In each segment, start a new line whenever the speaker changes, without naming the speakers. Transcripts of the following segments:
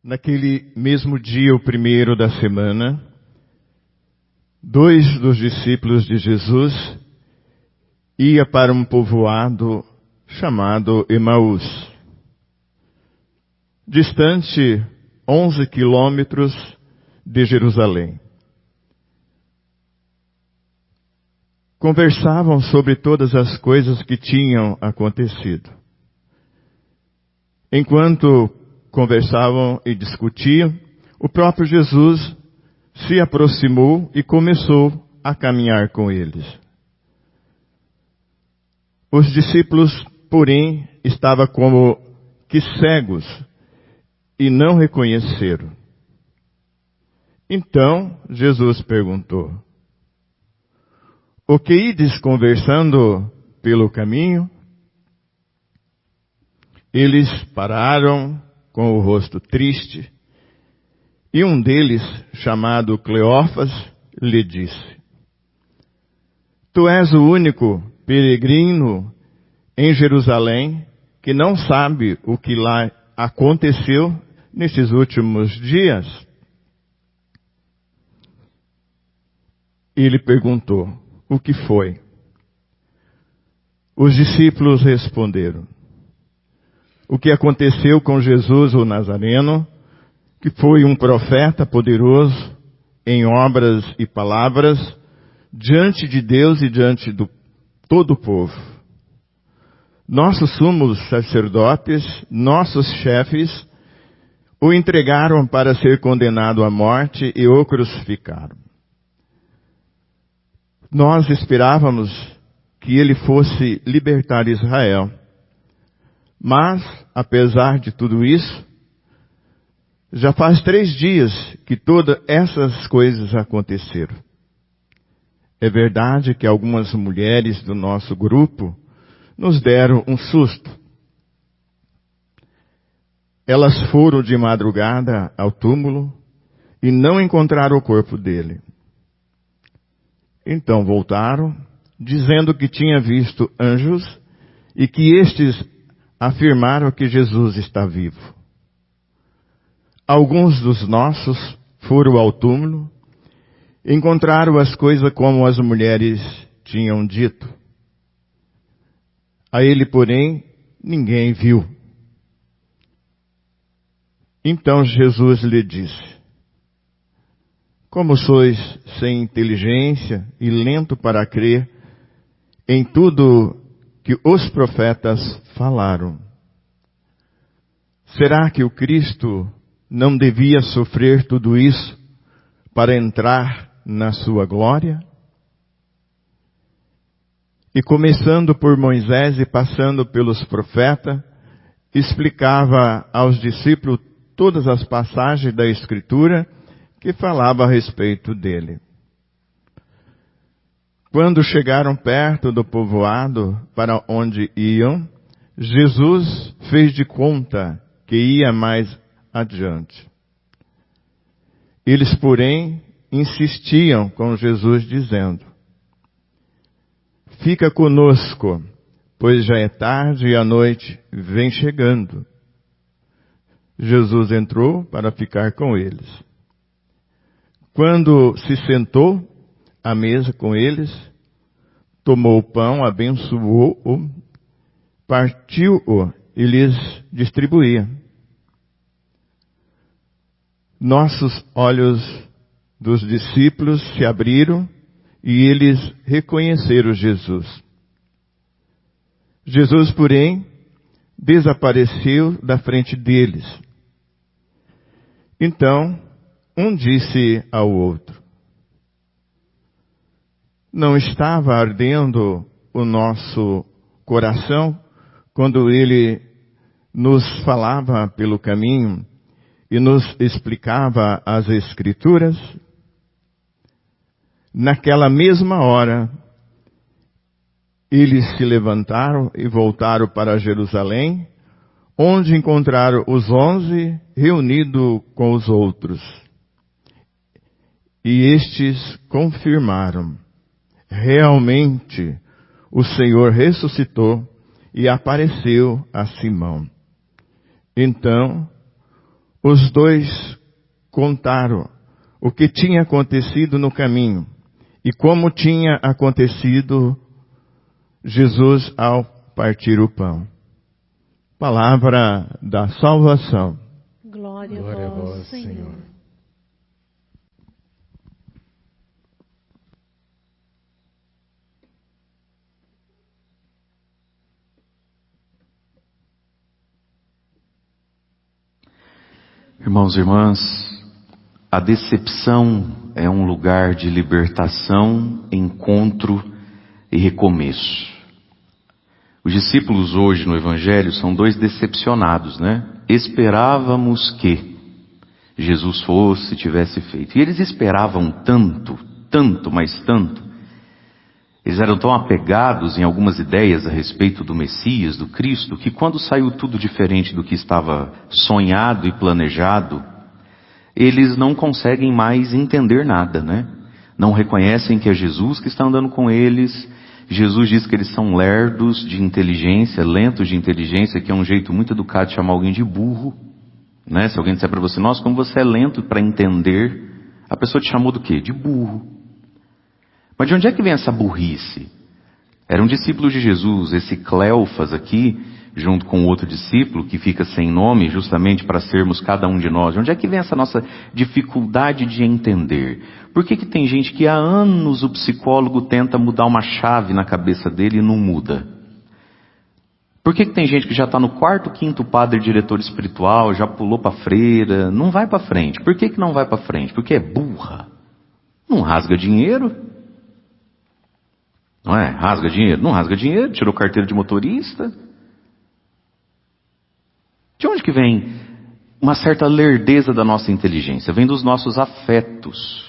Naquele mesmo dia, o primeiro da semana, 2 dos discípulos de Jesus ia para um povoado chamado Emaús, distante 11 quilômetros de Jerusalém. Conversavam sobre todas as coisas que tinham acontecido. Enquanto conversavam e discutiam, o próprio Jesus se aproximou e começou a caminhar com eles. Os discípulos, porém, estavam como que cegos e não reconheceram. Então Jesus perguntou: "O que ides conversando pelo caminho?" Eles pararam com o rosto triste, e um deles, chamado Cleófas, lhe disse: "Tu és o único peregrino em Jerusalém que não sabe o que lá aconteceu nesses últimos dias?" Ele perguntou: "O que foi?" Os discípulos responderam: "O que aconteceu com Jesus o Nazareno, que foi um profeta poderoso em obras e palavras, diante de Deus e diante de todo o povo. Nossos sumos sacerdotes, nossos chefes, o entregaram para ser condenado à morte e o crucificaram. Nós esperávamos que ele fosse libertar Israel. Mas, apesar de tudo isso, já faz 3 dias que todas essas coisas aconteceram. É verdade que algumas mulheres do nosso grupo nos deram um susto. Elas foram de madrugada ao túmulo e não encontraram o corpo dele. Então voltaram, dizendo que tinha visto anjos e que estes afirmaram que Jesus está vivo. Alguns dos nossos foram ao túmulo, encontraram as coisas como as mulheres tinham dito. A ele, porém, ninguém viu." Então Jesus lhe disse: "Como sois sem inteligência e lento para crer em tudo que os profetas falaram. Será que o Cristo não devia sofrer tudo isso para entrar na sua glória?" E começando por Moisés e passando pelos profetas, explicava aos discípulos todas as passagens da Escritura que falavam a respeito dele. Quando chegaram perto do povoado para onde iam, Jesus fez de conta que ia mais adiante. Eles, porém, insistiam com Jesus, dizendo: "Fica conosco, pois já é tarde e a noite vem chegando." Jesus entrou para ficar com eles. Quando se sentou à mesa com eles, tomou o pão, abençoou-o, partiu-o e lhes distribuía. Nossos olhos dos discípulos se abriram e eles reconheceram Jesus. Jesus, porém, desapareceu da frente deles. Então, um disse ao outro: "Não estava ardendo o nosso coração quando ele nos falava pelo caminho e nos explicava as Escrituras?" Naquela mesma hora, eles se levantaram e voltaram para Jerusalém, onde encontraram os 11 reunidos com os outros. E estes confirmaram: realmente o Senhor ressuscitou e apareceu a Simão. Então, Os dois contaram o que tinha acontecido no caminho e como tinha acontecido Jesus ao partir o pão. Palavra da salvação.
Glória a vós, Senhor.
Irmãos e irmãs, a decepção é um lugar de libertação, encontro e recomeço. Os discípulos hoje no Evangelho são dois decepcionados, né? Esperávamos que Jesus fosse, tivesse feito. E eles esperavam tanto, mas tanto. Eles eram tão apegados em algumas ideias a respeito do Messias, do Cristo, que quando saiu tudo diferente do que estava sonhado e planejado, eles não conseguem mais entender nada, né? Não reconhecem que é Jesus que está andando com eles. Jesus diz que eles são lerdos de inteligência, lentos de inteligência, que é um jeito muito educado de chamar alguém de burro, né? Se alguém disser para você, nossa, como você é lento para entender, a pessoa te chamou do quê? De burro. Mas de onde é que vem essa burrice? Era um discípulo de Jesus, esse Cleofas aqui, junto com outro discípulo que fica sem nome, justamente para sermos cada um de nós. De onde é que vem essa nossa dificuldade de entender? Por que tem gente que há anos o psicólogo tenta mudar uma chave na cabeça dele e não muda? Por que tem gente que já está no quarto, quinto padre diretor espiritual, já pulou para freira, não vai para frente? Por que não vai para frente? Porque é burra. Não rasga dinheiro. Não é? Rasga dinheiro? Não rasga dinheiro, tirou carteira de motorista. De onde que vem uma certa lerdeza da nossa inteligência? Vem dos nossos afetos.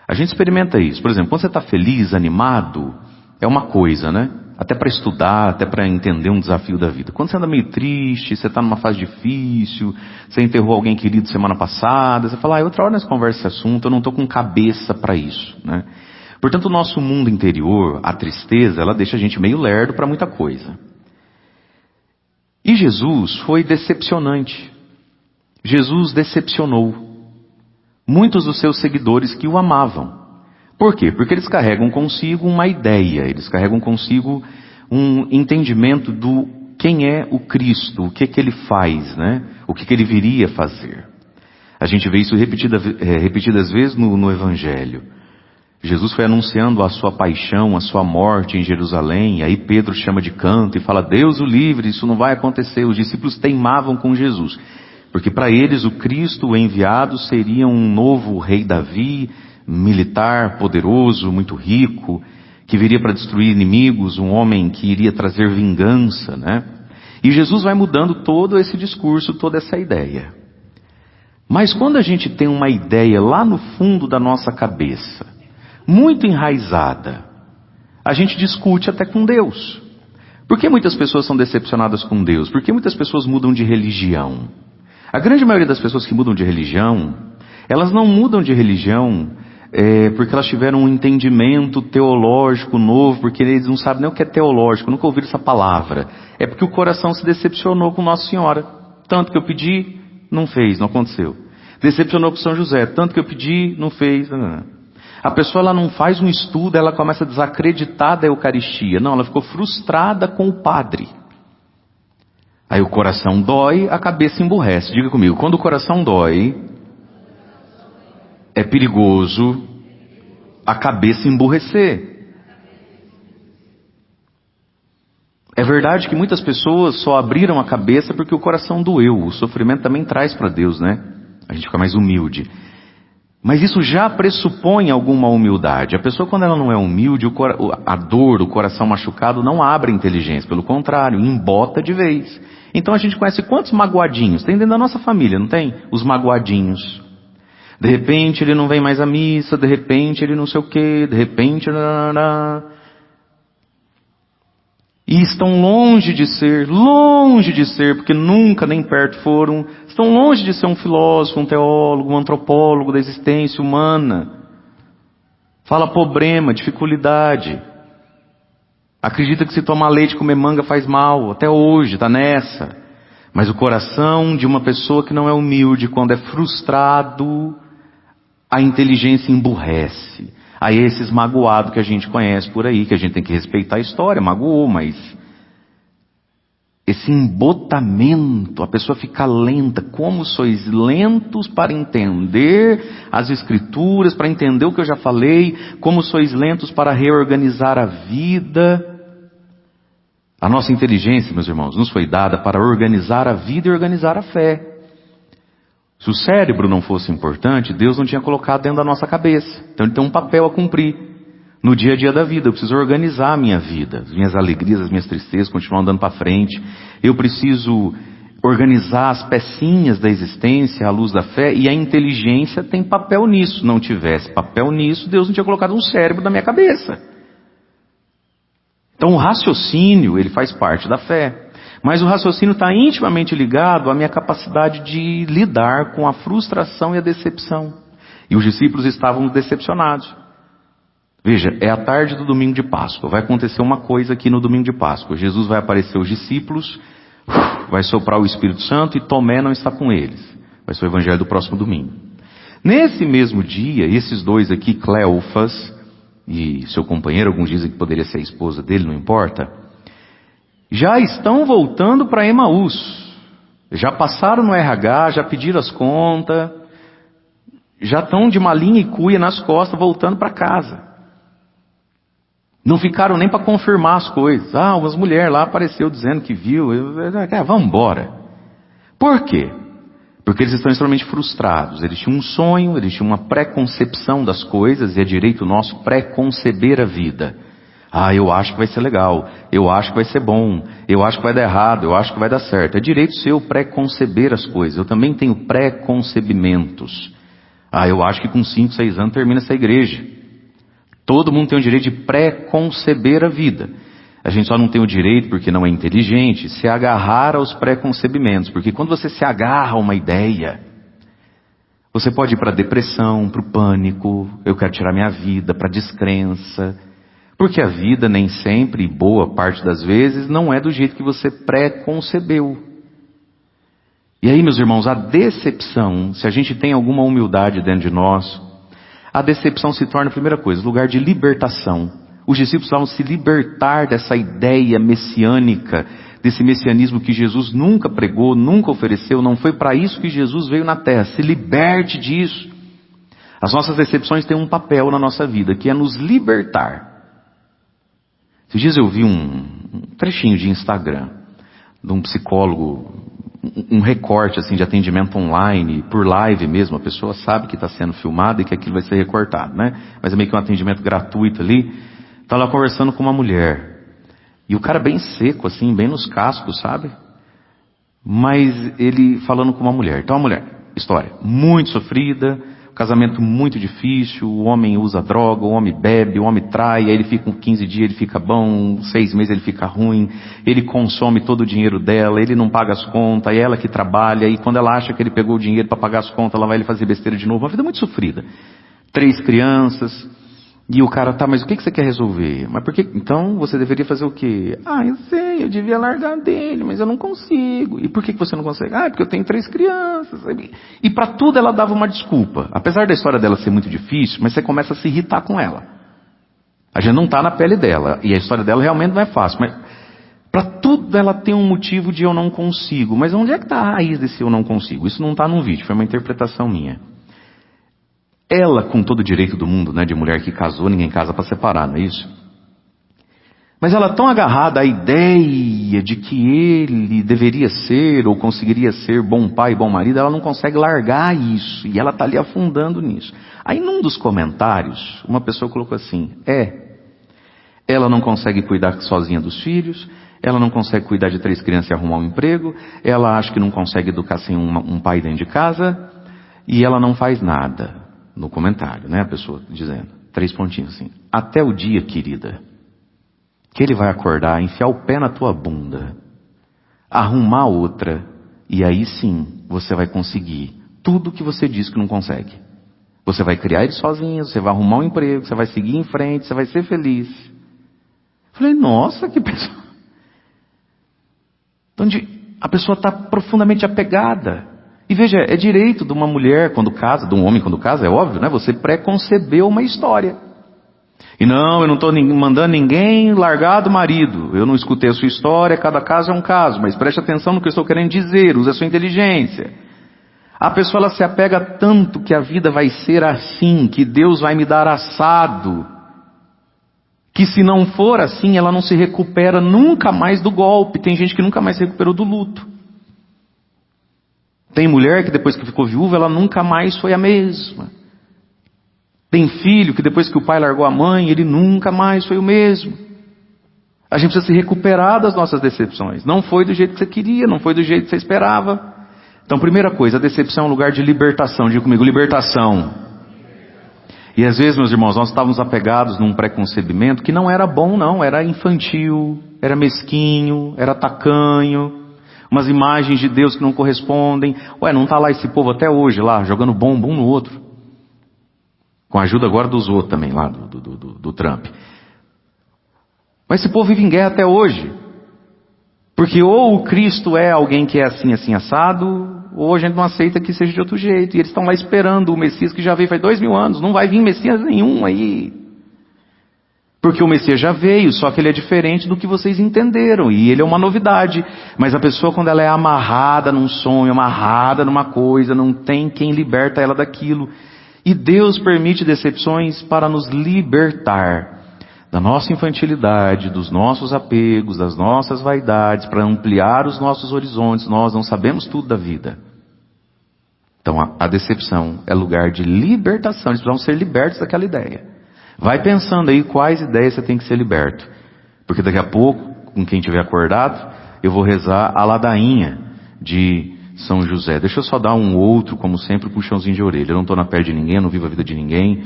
A gente experimenta isso. Por exemplo, quando você está feliz, animado, é uma coisa, né? Até para estudar, até para entender um desafio da vida. Quando você anda meio triste, você está numa fase difícil, você enterrou alguém querido semana passada, você fala, outra hora nós conversa esse assunto, eu não estou com cabeça para isso, né? Portanto, o nosso mundo interior, a tristeza, ela deixa a gente meio lerdo para muita coisa. E Jesus foi decepcionante. Jesus decepcionou muitos dos seus seguidores que o amavam. Por quê? Porque eles carregam consigo uma ideia, eles carregam consigo um entendimento do quem é o Cristo, o que ele faz, né? O que ele viria fazer. A gente vê isso repetidas vezes no Evangelho. Jesus foi anunciando a sua paixão, a sua morte em Jerusalém, e aí Pedro chama de canto e fala, Deus o livre, isso não vai acontecer. Os discípulos teimavam com Jesus, porque para eles o Cristo, o enviado, seria um novo rei Davi, militar, poderoso, muito rico, que viria para destruir inimigos, um homem que iria trazer vingança, né? E Jesus vai mudando todo esse discurso, toda essa ideia. Mas quando a gente tem uma ideia lá no fundo da nossa cabeça, muito enraizada, a gente discute até com Deus. Por que muitas pessoas são decepcionadas com Deus? Por que muitas pessoas mudam de religião? A grande maioria das pessoas que mudam de religião, elas não mudam de religião porque elas tiveram um entendimento teológico novo, porque eles não sabem nem o que é teológico, nunca ouviram essa palavra. É porque o coração se decepcionou com Nossa Senhora. Tanto que eu pedi, não fez, não aconteceu. Decepcionou com São José, tanto que eu pedi, não fez, não. A pessoa ela não faz um estudo, ela começa a desacreditar da Eucaristia. Não, ela ficou frustrada com o padre. Aí o coração dói, a cabeça emburrece. Diga comigo, quando o coração dói, é perigoso a cabeça emburrecer. É verdade que muitas pessoas só abriram a cabeça porque o coração doeu. O sofrimento também traz para Deus, né? A gente fica mais humilde. Mas isso já pressupõe alguma humildade. A pessoa, quando ela não é humilde, a dor, o coração machucado, não abre a inteligência. Pelo contrário, embota de vez. Então a gente conhece quantos magoadinhos? Tem dentro da nossa família, não tem? Os magoadinhos. De repente ele não vem mais à missa, de repente ele não sei o quê, de repente... E estão longe de ser, porque nunca nem perto foram, estão longe de ser um filósofo, um teólogo, um antropólogo da existência humana. Fala problema, dificuldade. Acredita que se tomar leite e comer manga faz mal, até hoje, está nessa. Mas o coração de uma pessoa que não é humilde, quando é frustrado, a inteligência emburrece. Aí é esses magoados que a gente conhece por aí, que a gente tem que respeitar a história, magoou, mas esse embotamento, a pessoa fica lenta. Como sois lentos para entender as escrituras, para entender o que eu já falei, como sois lentos para reorganizar a vida. A nossa inteligência, meus irmãos, nos foi dada para organizar a vida e organizar a fé. Se o cérebro não fosse importante, Deus não tinha colocado dentro da nossa cabeça. Então ele tem um papel a cumprir no dia a dia da vida. Eu preciso organizar a minha vida, as minhas alegrias, as minhas tristezas, continuar andando para frente. Eu preciso organizar as pecinhas da existência à luz da fé, e a inteligência tem papel nisso. Não tivesse papel nisso, Deus não tinha colocado um cérebro na minha cabeça. Então o raciocínio, ele faz parte da fé. Mas o raciocínio está intimamente ligado à minha capacidade de lidar com a frustração e a decepção. E os discípulos estavam decepcionados. Veja, é a tarde do domingo de Páscoa. Vai acontecer uma coisa aqui no domingo de Páscoa. Jesus vai aparecer aos discípulos, vai soprar o Espírito Santo e Tomé não está com eles. Vai ser o evangelho do próximo domingo. Nesse mesmo dia, esses dois aqui, Cleofas e seu companheiro, alguns dizem que poderia ser a esposa dele, não importa, já estão voltando para Emaús. Já passaram no RH, já pediram as contas, já estão de malinha e cuia nas costas, voltando para casa. Não ficaram nem para confirmar as coisas. Umas mulheres lá apareceu dizendo que viu. Vamos embora. Por quê? Porque eles estão extremamente frustrados. Eles tinham um sonho, eles tinham uma pré-concepção das coisas, e é direito nosso pré-conceber a vida. Eu acho que vai ser legal, eu acho que vai ser bom, eu acho que vai dar errado, eu acho que vai dar certo. É direito seu pré-conceber as coisas. Eu também tenho pré-concebimentos. Eu acho que com 5, 6 anos termina essa igreja. Todo mundo tem o direito de pré-conceber a vida. A gente só não tem o direito, porque não é inteligente, se agarrar aos pré-concebimentos. Porque quando você se agarra a uma ideia, você pode ir para a depressão, para o pânico, eu quero tirar minha vida, para a descrença. Porque a vida nem sempre, e boa parte das vezes, não é do jeito que você pré-concebeu. E aí, meus irmãos, a decepção, se a gente tem alguma humildade dentro de nós, a decepção se torna, a primeira coisa, lugar de libertação. Os discípulos precisavam se libertar dessa ideia messiânica, desse messianismo que Jesus nunca pregou, nunca ofereceu. Não foi para isso que Jesus veio na terra. Se liberte disso. As nossas decepções têm um papel na nossa vida, que é nos libertar. Esses dias eu vi um trechinho de Instagram, de um psicólogo, um recorte assim de atendimento online, por live mesmo. A pessoa sabe que está sendo filmada e que aquilo vai ser recortado, né? Mas é meio que um atendimento gratuito ali. Está lá conversando com uma mulher. E o cara bem seco, assim, bem nos cascos, sabe? Mas ele falando com uma mulher. Então a mulher, história, muito sofrida, casamento muito difícil, o homem usa droga, o homem bebe, o homem trai, aí ele fica com 15 dias, ele fica bom, 6 meses ele fica ruim, ele consome todo o dinheiro dela, ele não paga as contas, é ela que trabalha, e quando ela acha que ele pegou o dinheiro para pagar as contas, ela vai ele fazer besteira de novo. Uma vida muito sofrida. 3 crianças, e o cara, mas o que você quer resolver? Mas por que? Então você deveria fazer o quê? Eu sei, eu devia largar dele, mas eu não consigo. E por que você não consegue? Porque eu tenho 3 crianças. E para tudo ela dava uma desculpa. Apesar da história dela ser muito difícil, mas você começa a se irritar com ela. A gente não está na pele dela, e a história dela realmente não é fácil, mas para tudo ela tem um motivo de eu não consigo. Mas onde é que está a raiz desse eu não consigo? Isso não está no vídeo, foi uma interpretação minha. Ela, com todo o direito do mundo, né, de mulher que casou, ninguém casa para separar, não é isso? Mas ela tão agarrada à ideia de que ele deveria ser, ou conseguiria ser bom pai, bom marido, ela não consegue largar isso, e ela está ali afundando nisso. Aí num dos comentários, uma pessoa colocou assim, ela não consegue cuidar sozinha dos filhos, ela não consegue cuidar de 3 crianças e arrumar um emprego, ela acha que não consegue educar sem um pai dentro de casa, e ela não faz nada. No comentário, né, a pessoa dizendo, 3 pontinhos assim, até o dia, querida, que ele vai acordar, enfiar o pé na tua bunda, arrumar outra, e aí sim, você vai conseguir tudo que você diz que não consegue. Você vai criar ele sozinho, você vai arrumar um emprego, você vai seguir em frente, você vai ser feliz. Falei, nossa, que pessoa. Então, a pessoa está profundamente apegada. E veja, é direito de uma mulher quando casa, de um homem quando casa, é óbvio, né? Você pré-concebeu uma história. E não, eu não estou mandando ninguém largar do marido. Eu não escutei a sua história, cada caso é um caso. Mas preste atenção no que eu estou querendo dizer, use a sua inteligência. A pessoa ela se apega tanto que a vida vai ser assim, que Deus vai me dar assado. Que se não for assim, ela não se recupera nunca mais do golpe. Tem gente que nunca mais se recuperou do luto. Tem mulher que depois que ficou viúva, ela nunca mais foi a mesma. Tem filho que depois que o pai largou a mãe, ele nunca mais foi o mesmo. A gente precisa se recuperar das nossas decepções. Não foi do jeito que você queria, não foi do jeito que você esperava. Então, primeira coisa, a decepção é um lugar de libertação. Diga comigo, libertação. E às vezes, meus irmãos, nós estávamos apegados num preconcebimento que não era bom não, era infantil, era mesquinho, era tacanho. Umas imagens de Deus que não correspondem. Ué, não está lá esse povo até hoje, lá, jogando bomba um no outro. Com a ajuda agora dos outros também, lá, do Trump. Mas esse povo vive em guerra até hoje. Porque ou o Cristo é alguém que é assim, assim, assado, ou a gente não aceita que seja de outro jeito. E eles estão lá esperando o Messias que já veio faz 2000 anos. Não vai vir Messias nenhum aí. Porque o Messias já veio, só que ele é diferente do que vocês entenderam. E ele é uma novidade. Mas a pessoa, quando ela é amarrada num sonho, amarrada numa coisa, não tem quem liberta ela daquilo. E Deus permite decepções para nos libertar da nossa infantilidade, dos nossos apegos, das nossas vaidades, para ampliar os nossos horizontes. Nós não sabemos tudo da vida. Então a decepção é lugar de libertação. Eles precisam ser libertos daquela ideia. Vai pensando aí quais ideias você tem que ser liberto. Porque daqui a pouco, com quem tiver acordado, eu vou rezar a ladainha de São José. Deixa eu só dar um outro, como sempre, puxãozinho de orelha. Eu não estou na pé de ninguém, eu não vivo a vida de ninguém.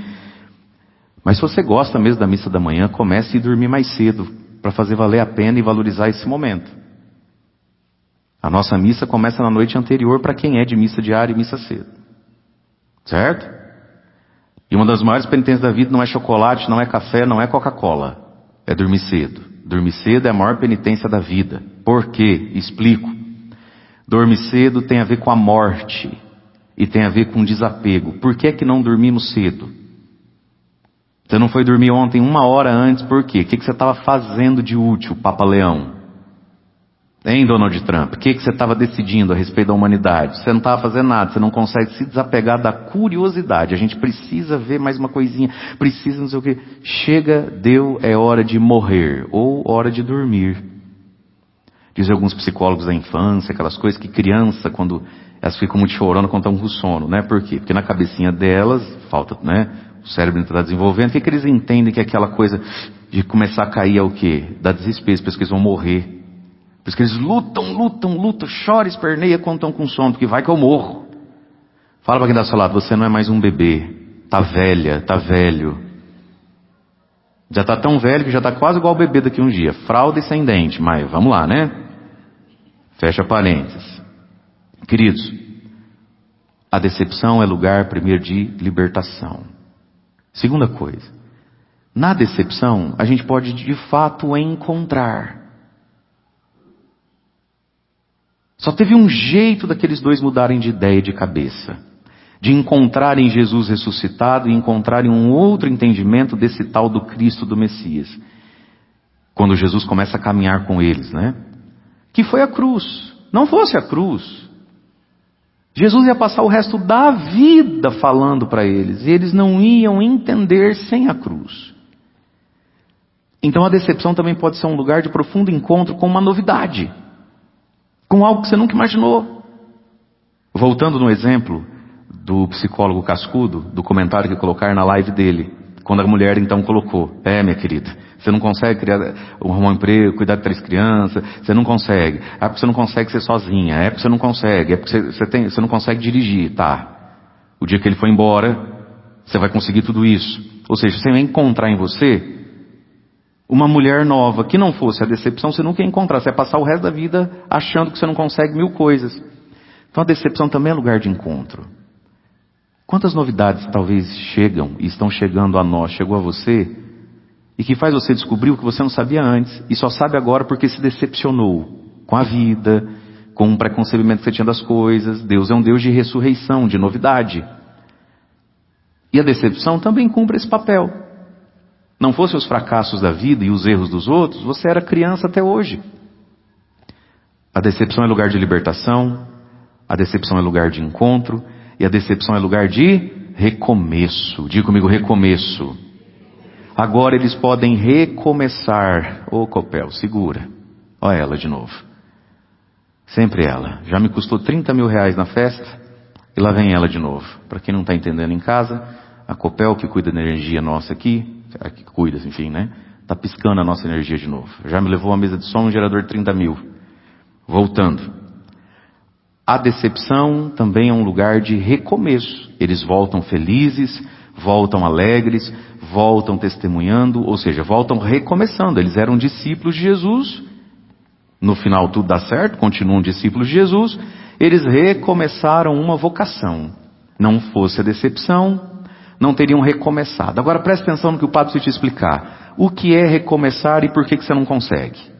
Mas se você gosta mesmo da missa da manhã, comece a ir dormir mais cedo, para fazer valer a pena e valorizar esse momento. A nossa missa começa na noite anterior para quem é de missa diária e missa cedo. Certo? E uma das maiores penitências da vida não é chocolate, não é café, não é Coca-Cola. É dormir cedo. Dormir cedo é a maior penitência da vida. Por quê? Explico. Dormir cedo tem a ver com a morte. E tem a ver com desapego. Por que é que não dormimos cedo? Você não foi dormir ontem 1 hora antes, por quê? O que você estava fazendo de útil, Papa Leão? Hein, Donald Trump? O que você estava decidindo a respeito da humanidade? Você não estava fazendo nada, você não consegue se desapegar da curiosidade. A gente precisa ver mais uma coisinha, precisa não sei o quê. Chega, deu, é hora de morrer, ou hora de dormir. Dizem alguns psicólogos da infância, aquelas coisas que criança, quando elas ficam muito chorando quando estão com sono, né? Por quê? Porque na cabecinha delas, falta, né? O cérebro está desenvolvendo, o que eles entendem que é aquela coisa de começar a cair é o quê? Dá desespero, porque eles vão morrer. Por isso que eles lutam, choram, esperneia quando estão com sono, porque vai que eu morro. Fala para quem está ao seu lado, você não é mais um bebê, tá velha, tá velho. Já está tão velho que já está quase igual ao bebê daqui um dia, fralda e sem dente, mas vamos lá, né? Fecha parênteses. Queridos, a decepção é lugar primeiro de libertação. Segunda coisa, na decepção a gente pode de fato encontrar. Só teve um jeito daqueles dois mudarem de ideia e de cabeça. De encontrarem Jesus ressuscitado e encontrarem um outro entendimento desse tal do Cristo do Messias. Quando Jesus começa a caminhar com eles, né? Que foi a cruz. Não fosse a cruz, Jesus ia passar o resto da vida falando para eles. E eles não iam entender sem a cruz. Então a decepção também pode ser um lugar de profundo encontro com uma novidade. Com algo que você nunca imaginou. Voltando no exemplo do psicólogo cascudo, do comentário que colocaram na live dele. Quando a mulher então colocou, minha querida, você não consegue arrumar um emprego, cuidar de 3 crianças, você não consegue. É porque você não consegue ser sozinha, é porque você não consegue, é porque você não consegue dirigir, tá. O dia que ele for embora, você vai conseguir tudo isso. Ou seja, você vai encontrar em você uma mulher nova, que não fosse a decepção, você nunca ia encontrar. Você vai passar o resto da vida achando que você não consegue 1000 coisas. Então a decepção também é lugar de encontro. Quantas novidades talvez chegam e estão chegando a nós, chegou a você, e que faz você descobrir o que você não sabia antes, e só sabe agora porque se decepcionou com a vida, com um preconcebimento que você tinha das coisas. Deus é um Deus de ressurreição, de novidade. E a decepção também cumpre esse papel. Não fossem os fracassos da vida e os erros dos outros, você era criança até hoje. A decepção é lugar de libertação, a decepção é lugar de encontro, e a decepção é lugar de recomeço. Diga comigo, recomeço. Agora eles podem recomeçar. Ô Copel, segura. Olha ela de novo. Sempre ela. Já me custou 30 mil reais na festa, e lá vem ela de novo. Para quem não está entendendo em casa, a Copel, que cuida da energia nossa aqui, que cuida, enfim, né? Está piscando a nossa energia de novo. Já me levou uma mesa de som, um gerador de 30 mil. Voltando. A decepção também é um lugar de recomeço. Eles voltam felizes, voltam alegres, voltam testemunhando, ou seja, voltam recomeçando. Eles eram discípulos de Jesus. No final tudo dá certo, continuam discípulos de Jesus. Eles recomeçaram uma vocação. Não fosse a decepção, não teriam recomeçado. Agora preste atenção no que o Padre precisa te explicar. O que é recomeçar e por que você não consegue?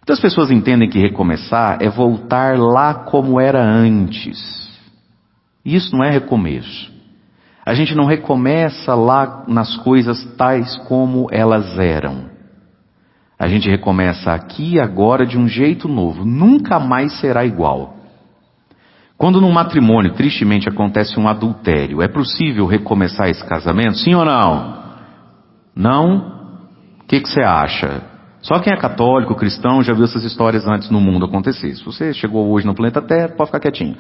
Muitas pessoas entendem que recomeçar é voltar lá como era antes. E isso não é recomeço. A gente não recomeça lá nas coisas tais como elas eram. A gente recomeça aqui e agora de um jeito novo. Nunca mais será igual. Quando num matrimônio, tristemente, acontece um adultério, é possível recomeçar esse casamento? Sim ou não? Não? O que você acha? Só quem é católico, cristão, já viu essas histórias antes no mundo acontecer. Se você chegou hoje no planeta Terra, pode ficar quietinho.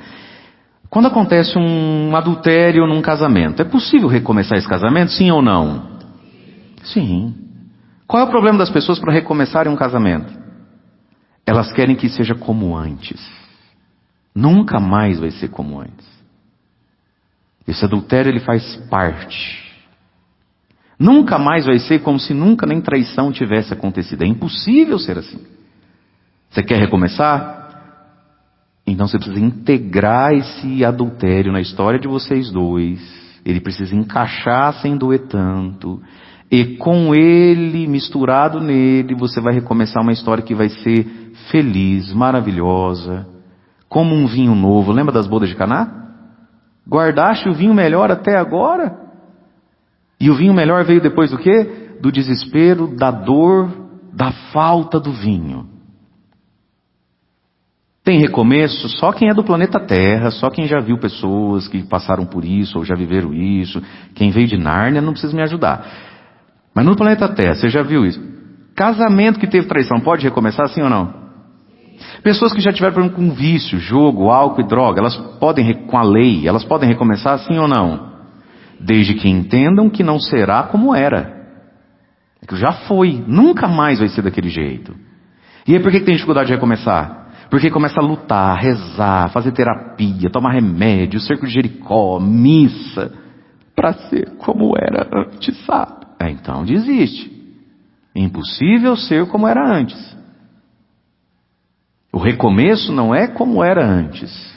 Quando acontece um adultério num casamento, é possível recomeçar esse casamento, sim ou não? Sim. Qual é o problema das pessoas para recomeçarem um casamento? Elas querem que seja como antes. Nunca mais vai ser como antes. Esse adultério, ele faz parte. Nunca mais vai ser como se nunca nem traição tivesse acontecido. É impossível ser assim. Você quer recomeçar? Então você precisa integrar esse adultério na história de vocês dois. Ele precisa encaixar sem doer tanto. E com ele, misturado nele, você vai recomeçar uma história que vai ser feliz, maravilhosa. Como um vinho novo. Lembra das bodas de Caná? Guardaste o vinho melhor até agora? E o vinho melhor veio depois do quê? Do desespero, da dor, da falta do vinho. Tem recomeço só quem é do planeta Terra, só quem já viu pessoas que passaram por isso ou já viveram isso. Quem veio de Nárnia não precisa me ajudar. Mas no planeta Terra, você já viu isso? Casamento que teve traição, pode recomeçar, sim ou não? Pessoas que já tiveram problema com vício, jogo, álcool e droga, elas podem, com a lei, elas podem recomeçar, sim ou não? Desde que entendam que não será como era. Que já foi, nunca mais vai ser daquele jeito. E aí por que tem dificuldade de recomeçar? Porque começa a lutar, rezar, fazer terapia, tomar remédio, cerco de Jericó, missa, para ser como era antes, sabe? Então desiste. É impossível ser como era antes. O recomeço não é como era antes.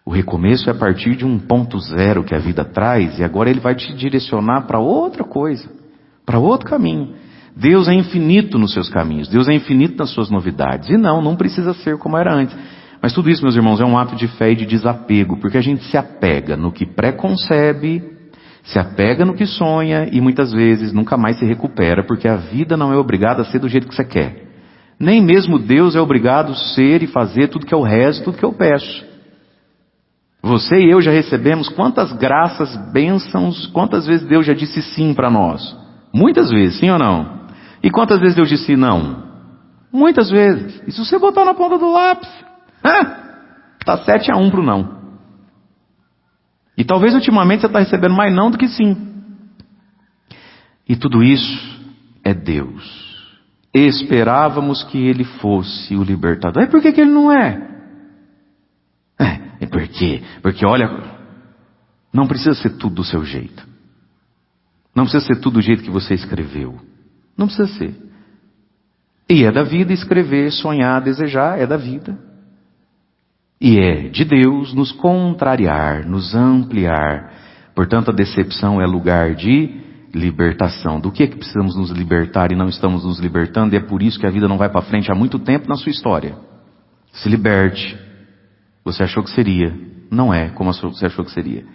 O recomeço é a partir de um ponto zero que a vida traz, e agora ele vai te direcionar para outra coisa, para outro caminho. Deus é infinito nos seus caminhos, Deus é infinito nas suas novidades, e não precisa ser como era antes. Mas tudo isso, meus irmãos, é um ato de fé e de desapego, porque a gente se apega no que preconcebe, se apega no que sonha, e muitas vezes nunca mais se recupera, porque a vida não é obrigada a ser do jeito que você quer. Nem mesmo Deus é obrigado a ser e fazer tudo que eu rezo, tudo que eu peço. Você e eu já recebemos quantas graças, bênçãos, quantas vezes Deus já disse sim para nós? Muitas vezes, sim ou não? E quantas vezes Deus disse não? Muitas vezes. E se você botar na ponta do lápis? Está 7-1 para o não. E talvez ultimamente você está recebendo mais não do que sim. E tudo isso é Deus. Esperávamos que Ele fosse o libertador. E por que Ele não é? E por quê? Porque olha, não precisa ser tudo do seu jeito. Não precisa ser tudo do jeito que você escreveu. Não precisa ser. E é da vida escrever, sonhar, desejar, é da vida. E é de Deus nos contrariar, nos ampliar. Portanto, a decepção é lugar de libertação. Do que é que precisamos nos libertar e não estamos nos libertando? E é por isso que a vida não vai para frente há muito tempo na sua história. Se liberte. Você achou que seria. Não é como você achou que seria.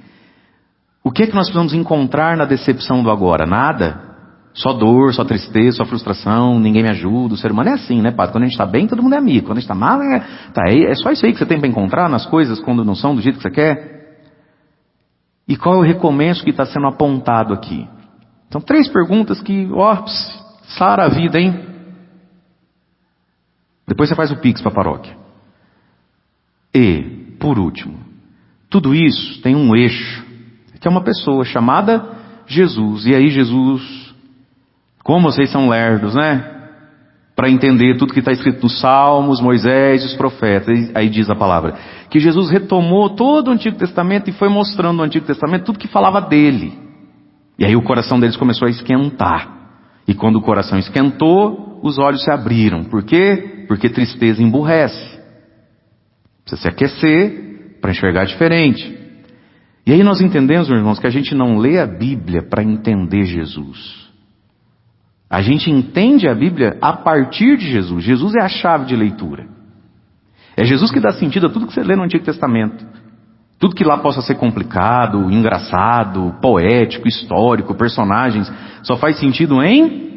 O que é que nós precisamos encontrar na decepção do agora? Nada. Só dor, só tristeza, só frustração, ninguém me ajuda. O ser humano é assim, né, padre? Quando a gente está bem, todo mundo é amigo. Quando a gente está mal, é só isso aí que você tem para encontrar nas coisas quando não são do jeito que você quer. E qual é o recomeço que está sendo apontado aqui? São 3 perguntas que, sara a vida, hein? Depois você faz o pix para a paróquia. E, por último, tudo isso tem um eixo, que é uma pessoa chamada Jesus. E aí Jesus, como vocês são lerdos, né? Para entender tudo que está escrito nos Salmos, Moisés e os profetas. Aí diz a palavra, que Jesus retomou todo o Antigo Testamento e foi mostrando no Antigo Testamento tudo que falava dele. E aí o coração deles começou a esquentar. E quando o coração esquentou, os olhos se abriram. Por quê? Porque tristeza emburrece. Precisa se aquecer para enxergar diferente. E aí nós entendemos, meus irmãos, que a gente não lê a Bíblia para entender Jesus. A gente entende a Bíblia a partir de Jesus. Jesus é a chave de leitura. É Jesus que dá sentido a tudo que você lê no Antigo Testamento. Tudo que lá possa ser complicado, engraçado, poético, histórico, personagens, só faz sentido em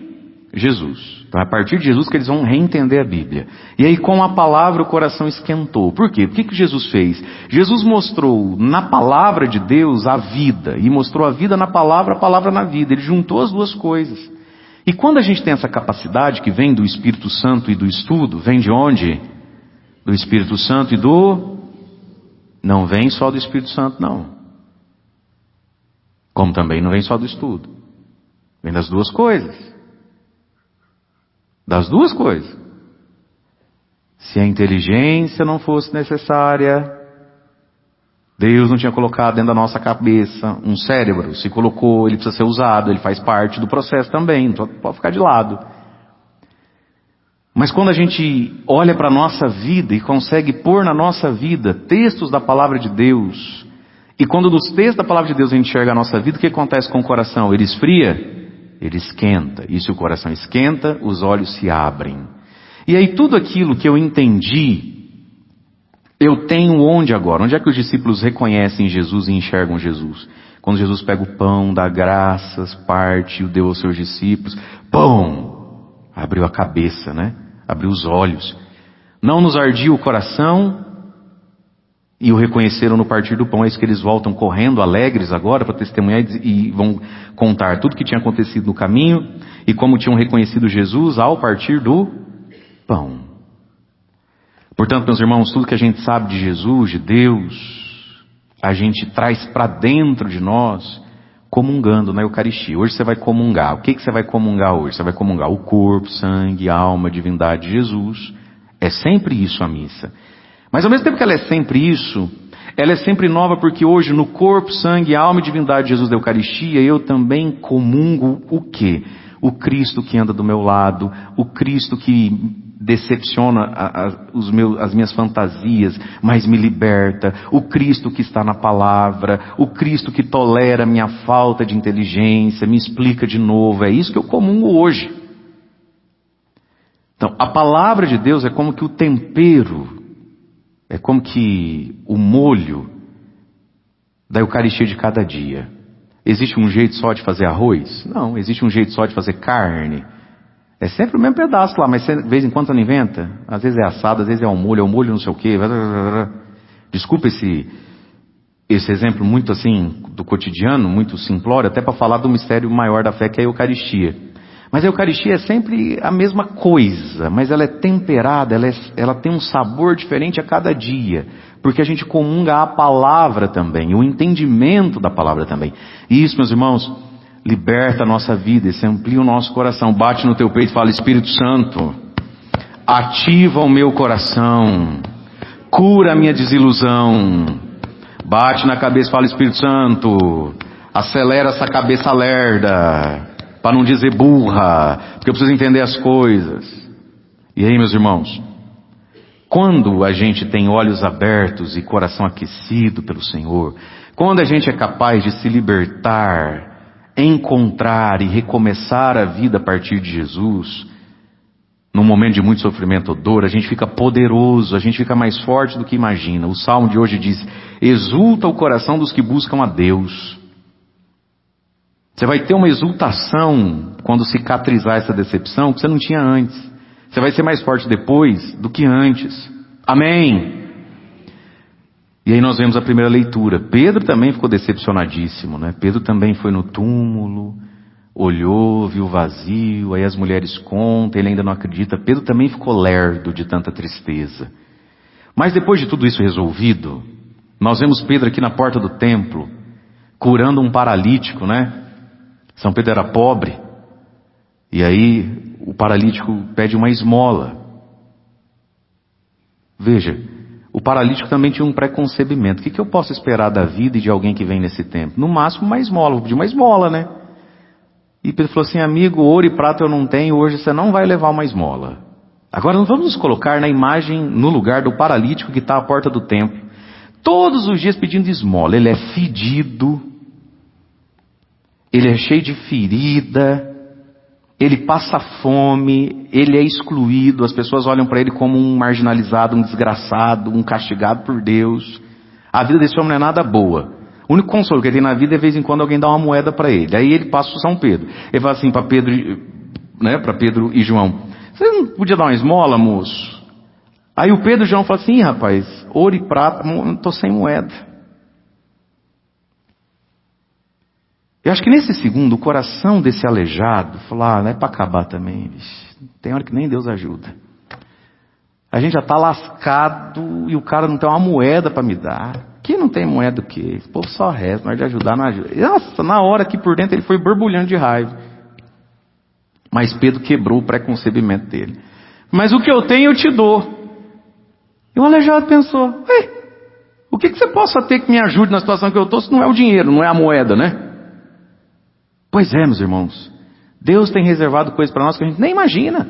Jesus. Então é a partir de Jesus que eles vão reentender a Bíblia. E aí com a palavra o coração esquentou. Por quê? O que Jesus fez? Jesus mostrou na palavra de Deus a vida. E mostrou a vida na palavra, a palavra na vida. Ele juntou as duas coisas. E quando a gente tem essa capacidade que vem do Espírito Santo e do estudo, vem de onde? Do Espírito Santo e do... Não vem só do Espírito Santo, não. Como também não vem só do estudo. Vem das duas coisas. Das duas coisas. Se a inteligência não fosse necessária, Deus não tinha colocado dentro da nossa cabeça um cérebro. Se colocou, ele precisa ser usado, ele faz parte do processo também, não pode ficar de lado. Mas quando a gente olha para a nossa vida e consegue pôr na nossa vida textos da palavra de Deus, e quando nos textos da palavra de Deus a gente enxerga a nossa vida, o que acontece com o coração? Ele esfria? Ele esquenta. E se o coração esquenta, os olhos se abrem. E aí tudo aquilo que eu entendi, eu tenho onde agora? Onde é que os discípulos reconhecem Jesus e enxergam Jesus? Quando Jesus pega o pão, dá graças, parte e o deu aos seus discípulos. Pão! Abriu a cabeça, né? Abriu os olhos. Não nos ardia o coração e o reconheceram no partir do pão. É isso que eles voltam correndo, alegres agora, para testemunhar e vão contar tudo que tinha acontecido no caminho e como tinham reconhecido Jesus ao partir do pão. Portanto, meus irmãos, tudo que a gente sabe de Jesus, de Deus, a gente traz para dentro de nós, comungando na Eucaristia. Hoje você vai comungar. O que você vai comungar hoje? Você vai comungar o corpo, sangue, alma, divindade de Jesus. É sempre isso a missa. Mas ao mesmo tempo que ela é sempre isso, ela é sempre nova porque hoje no corpo, sangue, alma e divindade de Jesus da Eucaristia, eu também comungo o quê? O Cristo que anda do meu lado, o Cristo que decepciona as minhas fantasias, mas me liberta, o Cristo que está na palavra, o Cristo que tolera a minha falta de inteligência, me explica de novo, é isso que eu comungo hoje. Então, a palavra de Deus é como que o tempero, é como que o molho da Eucaristia de cada dia. Existe um jeito só de fazer arroz? Não, existe um jeito só de fazer carne. É sempre o mesmo pedaço lá, mas de vez em quando você não inventa. Às vezes é assado, às vezes é o molho não sei o quê. Desculpa esse exemplo muito assim, do cotidiano, muito simplório, até para falar do mistério maior da fé, que é a Eucaristia. Mas a Eucaristia é sempre a mesma coisa, mas ela é temperada, ela tem um sabor diferente a cada dia. Porque a gente comunga a palavra também, o entendimento da palavra também. E isso, meus irmãos, liberta a nossa vida, isso amplia o nosso coração. Bate no teu peito e fala: Espírito Santo, ativa o meu coração, cura a minha desilusão. Bate na cabeça e fala: Espírito Santo, acelera essa cabeça lerda, para não dizer burra, porque eu preciso entender as coisas. E aí, meus irmãos, quando a gente tem olhos abertos e coração aquecido pelo Senhor, quando a gente é capaz de se libertar encontrar e recomeçar a vida a partir de Jesus, num momento de muito sofrimento ou dor, a gente fica poderoso, a gente fica mais forte do que imagina. O Salmo de hoje diz: exulta o coração dos que buscam a Deus. Você vai ter uma exultação quando cicatrizar essa decepção que você não tinha antes. Você vai ser mais forte depois do que antes. Amém? E aí nós vemos a primeira leitura. Pedro também ficou decepcionadíssimo, né? Pedro também foi no túmulo, olhou, viu vazio, aí as mulheres contam, ele ainda não acredita. Pedro também ficou lerdo de tanta tristeza. Mas depois de tudo isso resolvido, nós vemos Pedro aqui na porta do templo, curando um paralítico, né? São Pedro era pobre, e aí o paralítico pede uma esmola. Veja, o paralítico também tinha um preconcebimento. O que eu posso esperar da vida e de alguém que vem nesse tempo? No máximo uma esmola, vou pedir uma esmola, né? E Pedro falou assim: amigo, ouro e prata eu não tenho, hoje você não vai levar uma esmola. Agora nós vamos nos colocar na imagem, no lugar do paralítico que está à porta do templo, todos os dias pedindo esmola. Ele é fedido, ele é cheio de ferida, ele passa fome, ele é excluído, as pessoas olham para ele como um marginalizado, um desgraçado, um castigado por Deus. A vida desse homem não é nada boa. O único consolo que ele tem na vida é de vez em quando alguém dá uma moeda para ele. Aí ele passa o São Pedro. Ele fala assim para Pedro, né, para Pedro e João: você não podia dar uma esmola, moço? Aí o Pedro e João falam assim: rapaz, ouro e prata, não estou sem moeda. Eu acho que nesse segundo, o coração desse aleijado falou: não é para acabar também, bicho. Tem hora que nem Deus ajuda. A gente já está lascado e o cara não tem uma moeda para me dar. Que não tem moeda o quê? Esse povo só resta, mas de ajudar não ajuda. Nossa, na hora que por dentro ele foi borbulhando de raiva. Mas Pedro quebrou o preconcebimento dele. Mas o que eu tenho eu te dou. E o aleijado pensou: o que você possa ter que me ajude na situação que eu estou se não é o dinheiro, não é a moeda, né? Pois é, meus irmãos. Deus tem reservado coisas para nós que a gente nem imagina.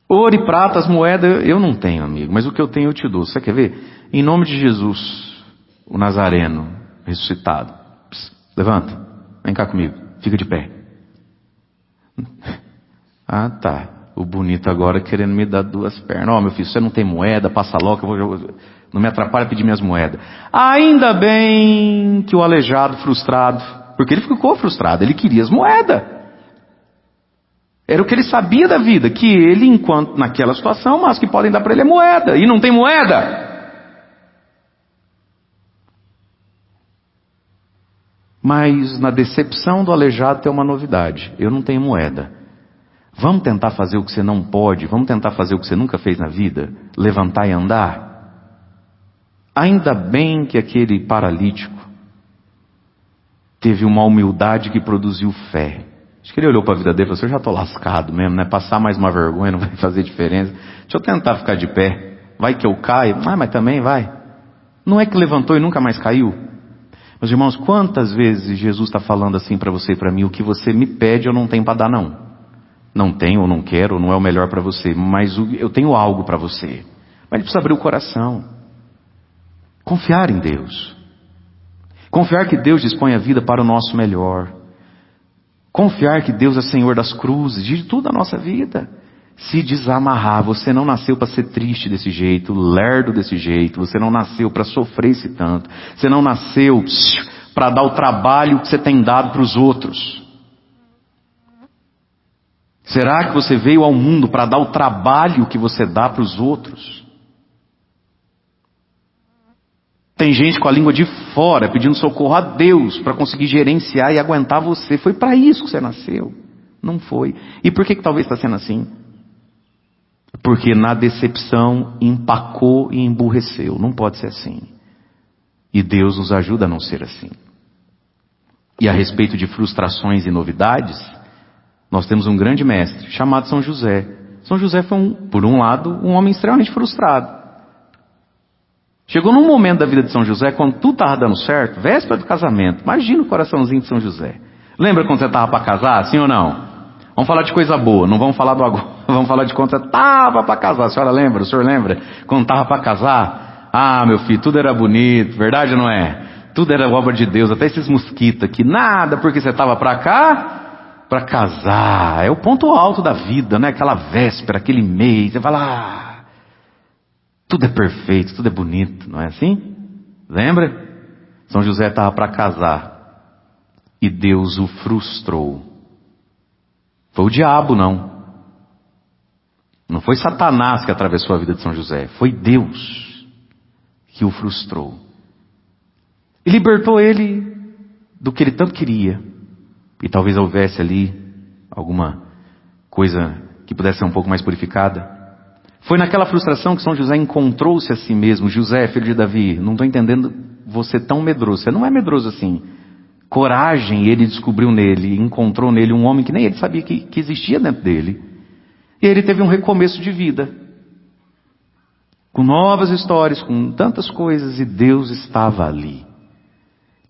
Ouro e prata, as moedas, eu não tenho, amigo. Mas o que eu tenho eu te dou. Você quer ver? Em nome de Jesus, o Nazareno, ressuscitado. Levanta. Vem cá comigo. Fica de pé. Ah, tá. O bonito agora querendo me dar duas pernas. Ó, meu filho, você não tem moeda, passa logo, não me atrapalha pedir minhas moedas. Ainda bem que o aleijado, frustrado, porque ele ficou frustrado, ele queria as moedas. Era o que ele sabia da vida, que ele, enquanto naquela situação, mas que podem dar para ele é moeda, e não tem moeda. Mas na decepção do aleijado tem uma novidade: eu não tenho moeda. Vamos tentar fazer o que você não pode, vamos tentar fazer o que você nunca fez na vida? Levantar e andar? Ainda bem que aquele paralítico teve uma humildade que produziu fé. Acho que ele olhou para a vida dele e falou: eu já estou lascado mesmo, né? Passar mais uma vergonha não vai fazer diferença. Deixa eu tentar ficar de pé. Vai que eu caio. Mas também vai. Não é que levantou e nunca mais caiu? Meus irmãos, quantas vezes Jesus está falando assim para você e para mim: o que você me pede eu não tenho para dar não. Não tenho ou não quero, ou não é o melhor para você, mas eu tenho algo para você. Mas ele precisa abrir o coração. Confiar em Deus. Confiar que Deus dispõe a vida para o nosso melhor. Confiar que Deus é Senhor das cruzes, de tudo a nossa vida. Se desamarrar. Você não nasceu para ser triste desse jeito, lerdo desse jeito. Você não nasceu para sofrer esse tanto. Você não nasceu para dar o trabalho que você tem dado para os outros. Será que você veio ao mundo para dar o trabalho que você dá para os outros? Tem gente com a língua de fora pedindo socorro a Deus para conseguir gerenciar e aguentar você. Foi para isso que você nasceu. Não foi. E por que talvez está sendo assim? Porque na decepção empacou e emburreceu. Não pode ser assim. E Deus nos ajuda a não ser assim. E a respeito de frustrações e novidades, nós temos um grande mestre chamado São José. São José foi, por um lado, um homem extremamente frustrado. Chegou num momento da vida de São José, quando tudo estava dando certo, véspera do casamento. Imagina o coraçãozinho de São José. Lembra quando você estava para casar, sim ou não? Vamos falar de coisa boa, não vamos falar do agora. Vamos falar de quando você estava para casar. A senhora lembra? O senhor lembra? Quando estava para casar? Ah, meu filho, tudo era bonito, verdade ou não é? Tudo era obra de Deus, até esses mosquitos aqui. Nada, porque você estava para cá, para casar. É o ponto alto da vida, né? Aquela véspera, aquele mês. Você fala, tudo é perfeito, tudo é bonito, não é assim? Lembra? São José estava para casar e Deus o frustrou. Foi o diabo, não. Não foi Satanás que atravessou a vida de São José. Foi Deus que o frustrou. E libertou ele do que ele tanto queria. E talvez houvesse ali alguma coisa que pudesse ser um pouco mais purificada. Foi naquela frustração que São José encontrou-se a si mesmo. José, filho de Davi, não estou entendendo você tão medroso. Você não é medroso assim. Coragem ele descobriu nele, encontrou nele um homem que nem ele sabia que existia dentro dele. E ele teve um recomeço de vida. Com novas histórias, com tantas coisas, e Deus estava ali.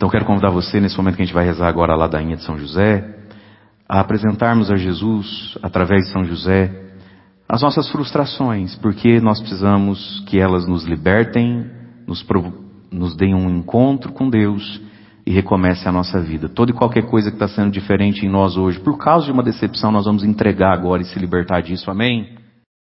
Então eu quero convidar você, nesse momento que a gente vai rezar agora a ladainha de São José, a apresentarmos a Jesus, através de São José, as nossas frustrações, porque nós precisamos que elas nos libertem, nos deem um encontro com Deus e recomece a nossa vida. Toda e qualquer coisa que está sendo diferente em nós hoje, por causa de uma decepção, nós vamos entregar agora e se libertar disso, amém?